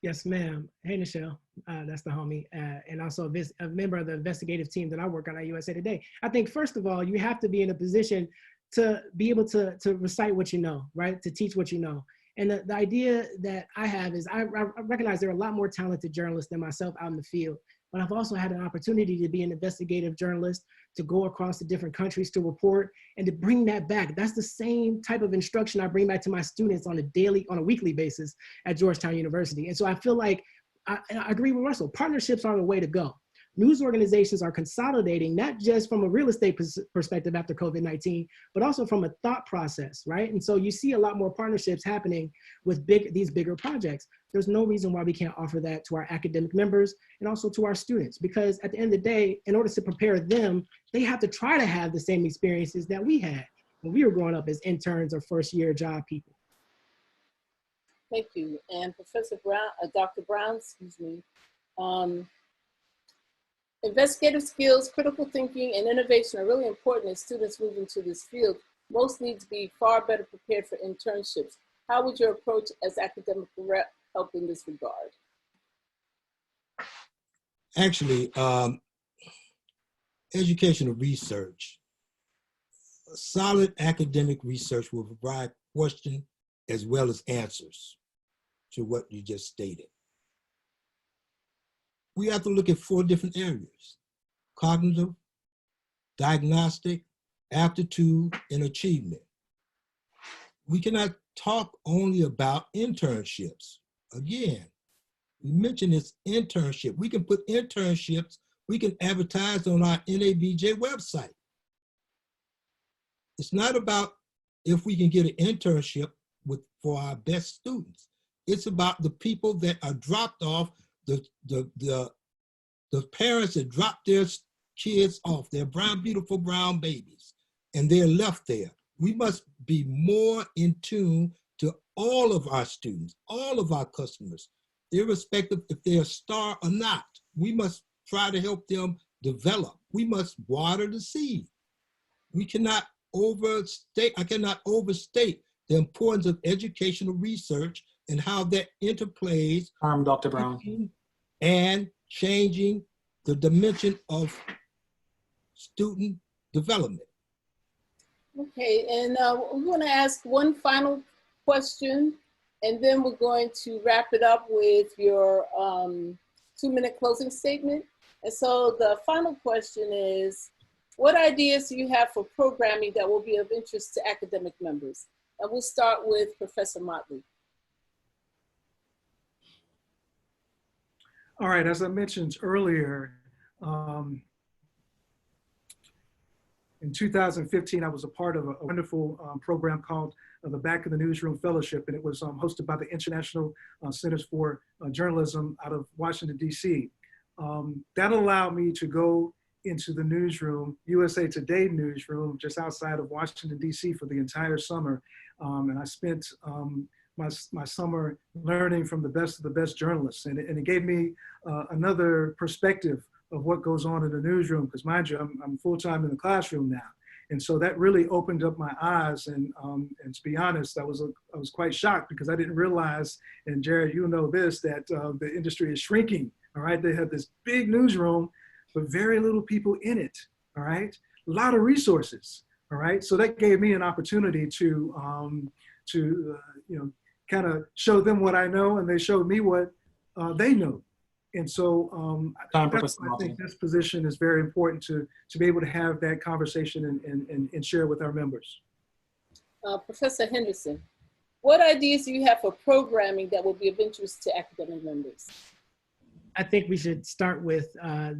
Yes, ma'am. Hey, Nichelle, that's the homie. And also a member of the investigative team that I work on at USA Today. I think, first of all, you have to be in a position to be able to recite what you know, right? To teach what you know. And the idea that I have is I recognize there are a lot more talented journalists than myself out in the field, but I've also had an opportunity to be an investigative journalist, to go across to different countries to report and to bring that back. That's the same type of instruction I bring back to my students on a weekly basis at Georgetown University. And so I feel like, I agree with Russell, partnerships are the way to go. News organizations are consolidating, not just from a real estate perspective after COVID-19, but also from a thought process, right? And so you see a lot more partnerships happening with these bigger projects. There's no reason why we can't offer that to our academic members and also to our students, because at the end of the day, in order to prepare them, they have to try to have the same experiences that we had when we were growing up as interns or first-year job people. Thank you. And Professor Brown, Dr. Brown, excuse me. Investigative skills, critical thinking, and innovation are really important as students move into this field. Most need to be far better prepared for internships. How would your approach as academic rep help in this regard? Actually, educational research, solid academic research will provide questions as well as answers to what you just stated. We have to look at 4 different areas: cognitive, diagnostic, aptitude, and achievement. We cannot talk only about internships. Again, we mentioned this internship. We can put internships, we can advertise on our NABJ website. It's not about if we can get an internship for our best students. It's about the people that are dropped off, the parents that drop their kids off, their brown, beautiful brown babies, and they're left there. We must be more in tune to all of our students, all of our customers, irrespective if they're a star or not. We must try to help them develop. We must water the seed. We cannot overstate, I cannot overstate the importance of educational research and how that interplays Dr. Brown. And changing the dimension of student development. Okay, and we're going to ask one final question, and then we're going to wrap it up with your 2-minute closing statement. And so the final question is, what ideas do you have for programming that will be of interest to academic members? And we'll start with Professor Motley. All right, as I mentioned earlier, in 2015, I was a part of a wonderful program called the Back of the Newsroom Fellowship, and it was hosted by the International Centers for Journalism out of Washington, D.C. That allowed me to go into the newsroom, USA Today newsroom, just outside of Washington, D.C. for the entire summer. And I spent my summer learning from the best of the best journalists. And it gave me another perspective of what goes on in the newsroom, because mind you, I'm full-time in the classroom now. And so that really opened up my eyes. And to be honest, I was quite shocked, because I didn't realize, and Jared, you know this, that the industry is shrinking, all right? They have this big newsroom, but very little people in it, all right? A lot of resources, all right? So that gave me an opportunity to kind of show them what I know, and they showed me what they know. And so I think this position is very important to be able to have that conversation and share with our members. Professor Henderson, what ideas do you have for programming that will be of interest to academic members? I think we should start with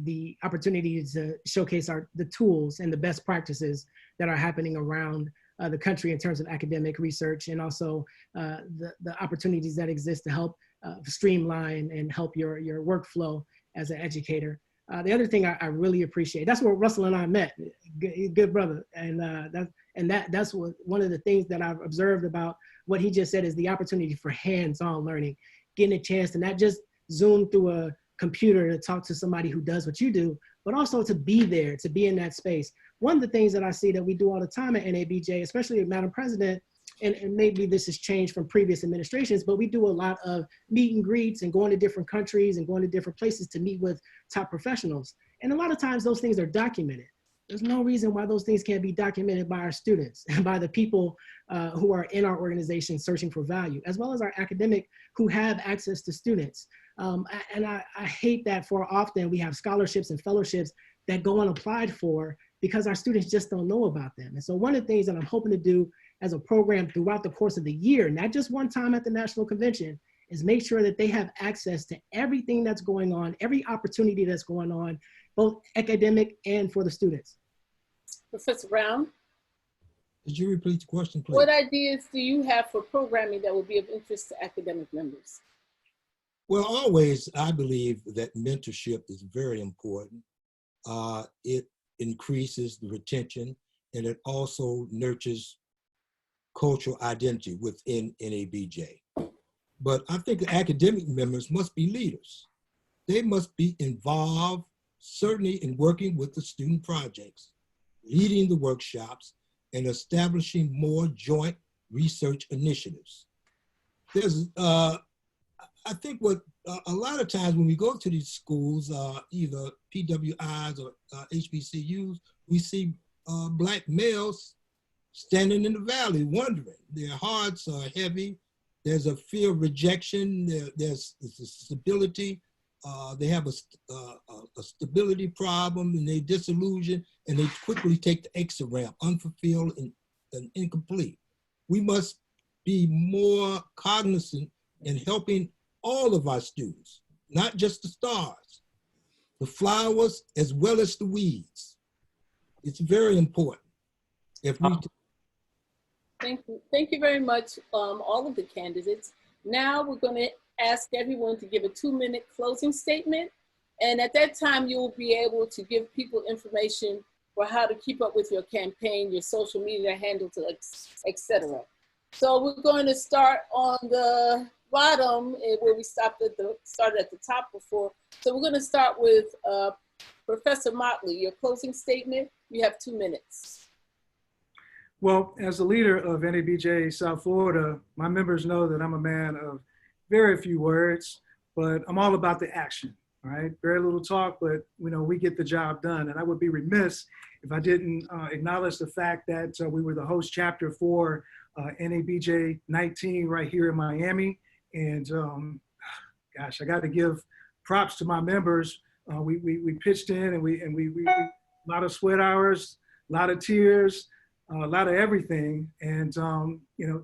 the opportunity to showcase the tools and the best practices that are happening around the country in terms of academic research, and also the opportunities that exist to help streamline and help your workflow as an educator. The other thing I really appreciate, that's where Russell and I met, good brother. And that's one of the things that I've observed about what he just said is the opportunity for hands-on learning, getting a chance to not just zoom through a computer to talk to somebody who does what you do, but also to be there, to be in that space. one of the things that I see that we do all the time at NABJ, especially Madam President, and maybe this has changed from previous administrations, but we do a lot of meet and greets and going to different countries and going to different places to meet with top professionals. And a lot of times those things are documented. There's no reason why those things can't be documented by our students and by the people who are in our organization searching for value, as well as our academic who have access to students. And I hate that for often we have scholarships and fellowships that go unapplied for because our students just don't know about them. And so one of the things that I'm hoping to do as a program throughout the course of the year, not just one time at the National Convention, is make sure that they have access to everything that's going on, every opportunity that's going on, both academic and for the students. Professor Brown? Could you repeat the question, please? What ideas do you have for programming that would be of interest to academic members? Well, always, I believe that mentorship is very important. It increases the retention, and it also nurtures cultural identity within NABJ. But I think the academic members must be leaders. They must be involved, certainly in working with the student projects, leading the workshops, and establishing more joint research initiatives. There's, I think what a lot of times when we go to these schools, either PWIs or HBCUs, we see Black males standing in the valley wondering. Their hearts are heavy. There's a fear of rejection. There's a stability. They have a stability problem, and they disillusion, and they quickly take the exit ramp, unfulfilled and incomplete. We must be more cognizant in helping all of our students, not just the stars, the flowers as well as the weeds. It's very important. If we Thank you very much, all of the candidates. Now we're going to ask everyone to give a 2-minute closing statement. And at that time, you'll be able to give people information for how to keep up with your campaign, your social media handles, etc. So we're going to start on the bottom where we started at the top before. So we're going to start with Professor Motley. Your closing statement, you have 2 minutes. Well, as the leader of NABJ South Florida, my members know that I'm a man of very few words, but I'm all about the action, all right? Very little talk, but we get the job done. And I would be remiss if I didn't acknowledge the fact that we were the host chapter for NABJ 19 right here in Miami. And gosh, I got to give props to my members. We pitched in and we a lot of sweat hours, a lot of tears, a lot of everything. And,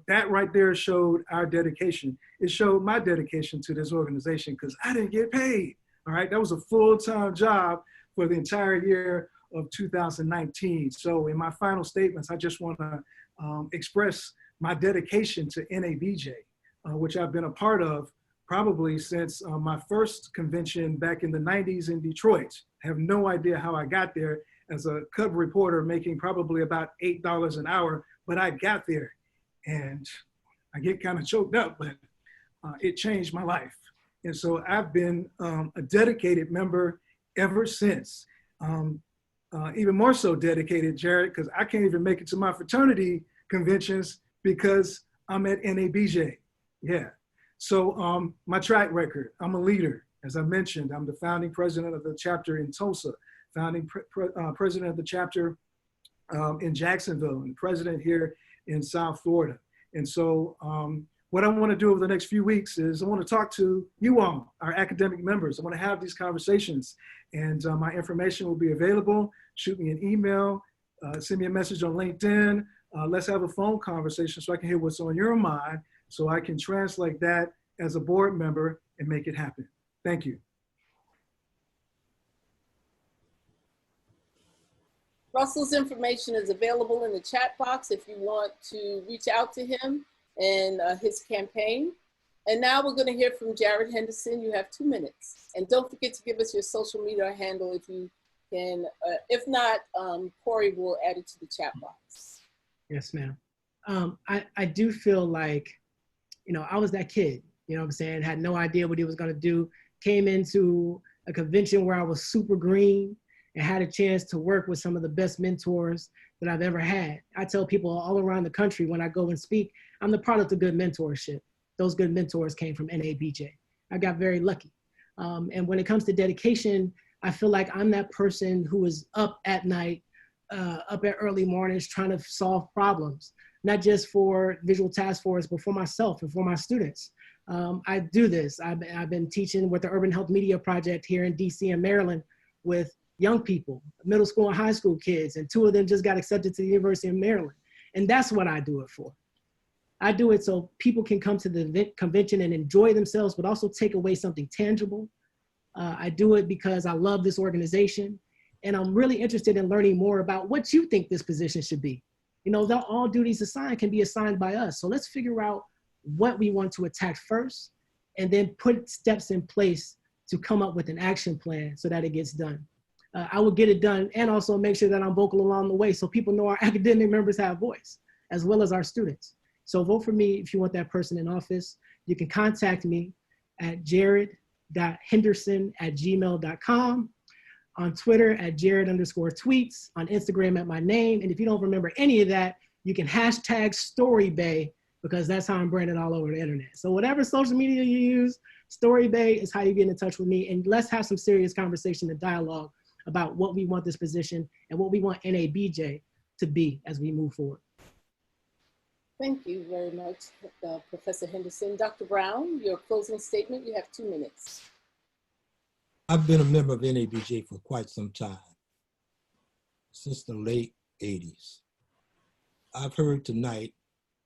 that right there showed our dedication. It showed my dedication to this organization because I didn't get paid. All right. That was a full-time job for the entire year of 2019. So in my final statements, I just want to express my dedication to NABJ, which I've been a part of probably since my first convention back in the 90s in Detroit. I have no idea how I got there as a cub reporter making probably about $8 an hour, but I got there and I get kind of choked up, but it changed my life. And so I've been a dedicated member ever since. Even more so dedicated, Jared, because I can't even make it to my fraternity conventions because I'm at NABJ. Yeah. So my track record, I'm a leader. As I mentioned, I'm the founding president of the chapter in Tulsa, founding president of the chapter in Jacksonville, and president here in South Florida. And so what I want to do over the next few weeks is I want to talk to you all, our academic members. I want to have these conversations, and my information will be available. Shoot me an email, send me a message on LinkedIn. Let's have a phone conversation so I can hear what's on your mind, so I can translate that as a board member and make it happen. Thank you. Russell's information is available in the chat box if you want to reach out to him and his campaign. And now we're going to hear from Jared Henderson. You have 2 minutes. And don't forget to give us your social media handle if you can. If not, Corey will add it to the chat box. Yes, ma'am. I do feel like, I was that kid, what I'm saying, had no idea what he was going to do, came into a convention where I was super green, and had a chance to work with some of the best mentors that I've ever had. I tell people all around the country when I go and speak, I'm the product of good mentorship. Those good mentors came from NABJ. I got very lucky. And when it comes to dedication, I feel like I'm that person who is up at night, up at early mornings trying to solve problems, not just for Visual Task Force, but for myself and for my students. I do this. I've been teaching with the Urban Health Media Project here in DC and Maryland with young people, middle school and high school kids, and 2 of them just got accepted to the University of Maryland. And that's what I do it for. I do it so people can come to the convention and enjoy themselves, but also take away something tangible. I do it because I love this organization, and I'm really interested in learning more about what you think this position should be. You know, all duties assigned can be assigned by us. So let's figure out what we want to attack first, and then put steps in place to come up with an action plan so that it gets done. I will get it done, and also make sure that I'm vocal along the way so people know our academic members have voice, as well as our students. So vote for me if you want that person in office. You can contact me at jared.henderson@gmail.com, on Twitter at Jared_tweets, on Instagram at my name. And if you don't remember any of that, you can hashtag StoryBay, because that's how I'm branded all over the internet. So whatever social media you use, StoryBay is how you get in touch with me. And let's have some serious conversation and dialogue about what we want this position and what we want NABJ to be as we move forward. Thank you very much, Professor Henderson. Dr. Brown, your closing statement, you have 2 minutes. I've been a member of NABJ for quite some time, since the late 80s. I've heard tonight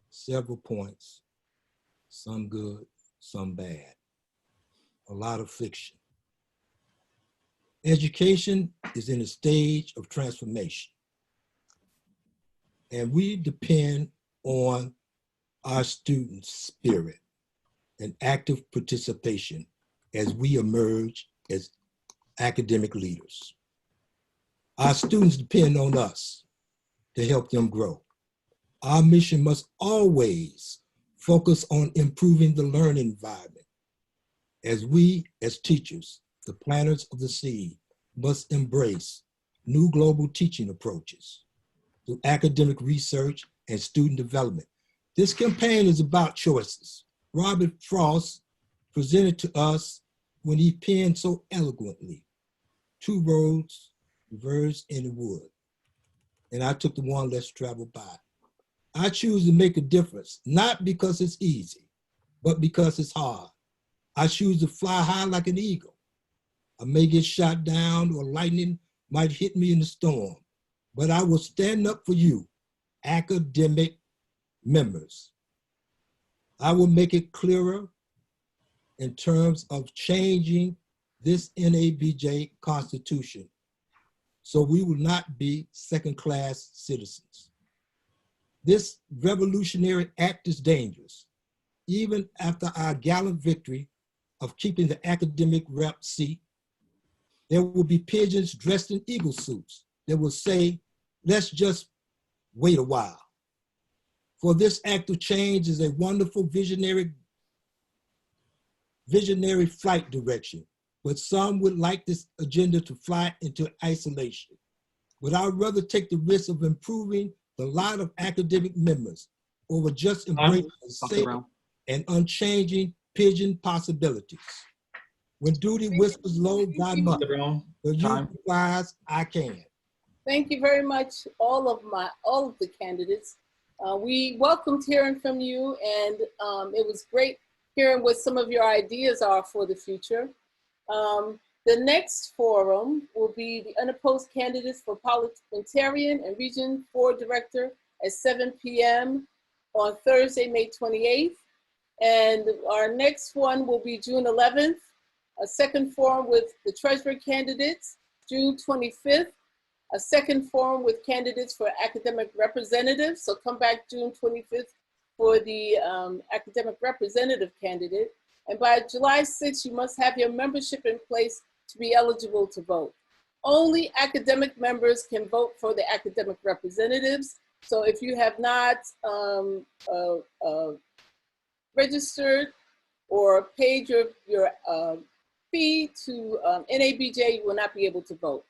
several points, some good, some bad, a lot of fiction. Education is in a stage of transformation, and we depend on our students' spirit and active participation as we emerge as academic leaders. Our students depend on us to help them grow. Our mission must always focus on improving the learning environment, as we, as teachers, the planters of the seed, must embrace new global teaching approaches through academic research and student development. This campaign is about choices. Robert Frost presented to us when he penned so eloquently, 2 roads diverged in the wood, and I took the one less traveled by. I choose to make a difference, not because it's easy, but because it's hard. I choose to fly high like an eagle. I may get shot down, or lightning might hit me in the storm, but I will stand up for you, academic members. I will make it clearer in terms of changing this NABJ Constitution, so we will not be second-class citizens. This revolutionary act is dangerous. Even after our gallant victory of keeping the academic rep seat, there will be pigeons dressed in eagle suits that will say, let's just wait a while. For this act of change is a wonderful visionary flight direction, but some would like this agenda to fly into isolation. But I'd rather take the risk of improving the lot of academic members over just embracing safe and unchanging pigeon possibilities. When duty whispers low, God must. When you flies, I can. Thank you very much, all of the candidates. We welcomed hearing from you, and it was great hearing what some of your ideas are for the future. The next forum will be the unopposed candidates for parliamentarian and Region 4 director at 7 p.m. on Thursday, May 28th. And our next one will be June 11th, a second forum with the treasurer candidates, June 25th, a second forum with candidates for academic representatives. So come back June 25th for the academic representative candidate. And by July 6th, you must have your membership in place to be eligible to vote. Only academic members can vote for the academic representatives. So if you have not registered or paid your fee to NABJ, you will not be able to vote.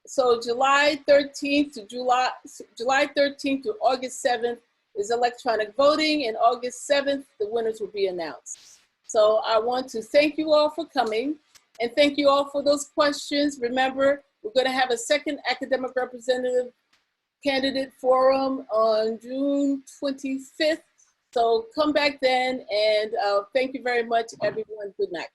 So July 13th to July 13th to August 7th is electronic voting, and August 7th, the winners will be announced. So I want to thank you all for coming, and thank you all for those questions. Remember, we're going to have a second academic representative candidate forum on June 25th. So come back then, and thank you very much, everyone. Good night.